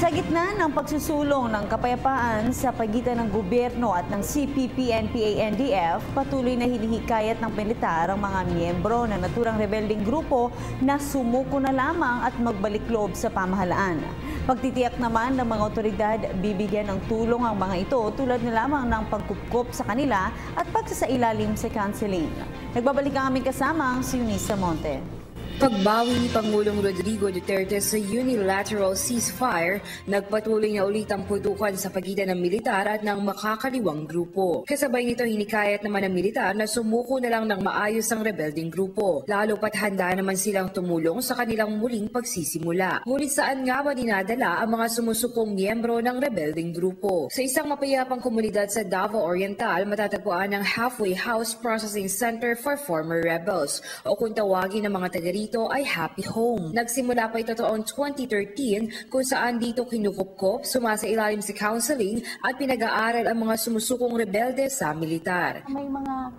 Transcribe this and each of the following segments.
Sa gitna ng pagsusulong ng kapayapaan sa pagitan ng gobyerno at ng CPP-NPA-NDF, patuloy na hinihikayat ng militar ang mga miyembro ng naturang rebelding grupo na sumuko na lamang at magbalik loob sa pamahalaan. Pagtitiyak naman ng mga otoridad, bibigyan ng tulong ang mga ito tulad na lamang ng pagkupkop sa kanila at pagsasailalim sa counseling. Nagbabalik ang aming kasama, si Eunice Monte. Pagbawi ni Pangulong Rodrigo Duterte sa unilateral ceasefire, nagpatuloy na ulit ang putukan sa pagitan ng militar at ng makakaliwang grupo. Kasabay nito, hinikayat naman ng militar na sumuko na lang ng maayos ang rebelding grupo, lalo pat handa naman silang tumulong sa kanilang muling pagsisimula. Ngunit saan nga ba dinadala ang mga sumusukong miyembro ng rebelding grupo? Sa isang mapayapang komunidad sa Davao Oriental, matatagpuan ang Halfway House Processing Center for Former Rebels, o kung tawagin ng mga taga rito ay Happy Home. Nagsimula pa ito taong 2013 kung saan dito kinukupkop, sumasailalim sa counseling at pinag-aaral ang mga sumusukong rebelde sa militar. May mga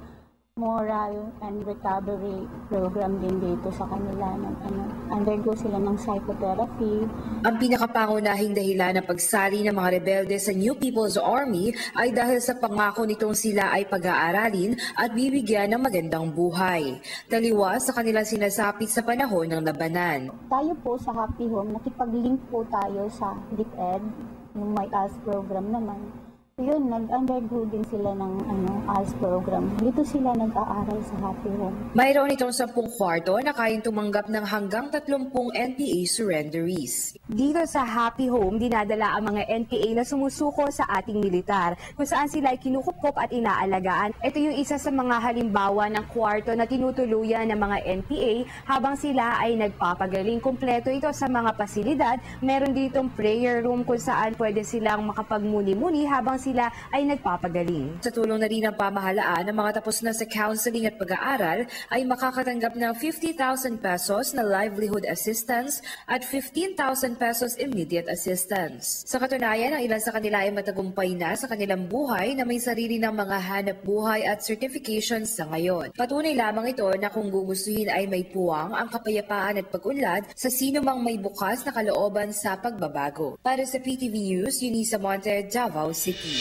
moral and recovery program din dito sa kanila. Undergo sila ng psychotherapy. Ang pinakapangunahing dahilan ng pagsali ng mga rebelde sa New People's Army ay dahil sa pangako nitong sila ay pag-aaralin at bibigyan ng magandang buhay. Taliwas sa kanilang sinasapit sa panahon ng labanan. Tayo po sa Happy Home, nakipag-link po tayo sa DepEd, yung may ALS program naman. Yun, nag-undergo din sila ng ALS program. Dito sila nag-aaral sa Happy Home. Mayroon itong 10 kwarto na kayang tumanggap ng hanggang 30 NPA surrenderies. Dito sa Happy Home, dinadala ang mga NPA na sumusuko sa ating militar, kung saan sila ay kinukupkop at inaalagaan. Ito yung isa sa mga halimbawa ng kwarto na tinutuluyan ng mga NPA habang sila ay nagpapagaling. Kompleto ito sa mga pasilidad. Meron ditong prayer room kung saan pwede silang makapagmuni-muni habang sila ay nagpapagaling. Sa tulong na rin ng pamahalaan, ang mga tapos na sa counseling at pag-aaral ay makakatanggap ng 50,000 pesos na livelihood assistance at 15,000 pesos immediate assistance. Sa katunayan, ang ilan sa kanila ay matagumpay na sa kanilang buhay na may sarili ng mga hanap buhay at certifications sa ngayon. Patunay lamang ito na kung gugustuhin ay may puwang ang kapayapaan at pag-unlad sa sino mang may bukas na kalooban sa pagbabago. Para sa PTV News, Eunice Monte, Davao City.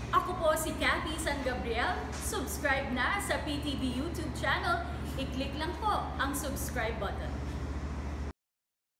Ako po si Cathy San Gabriel. Subscribe na sa PTV YouTube channel. I-click lang po ang subscribe button.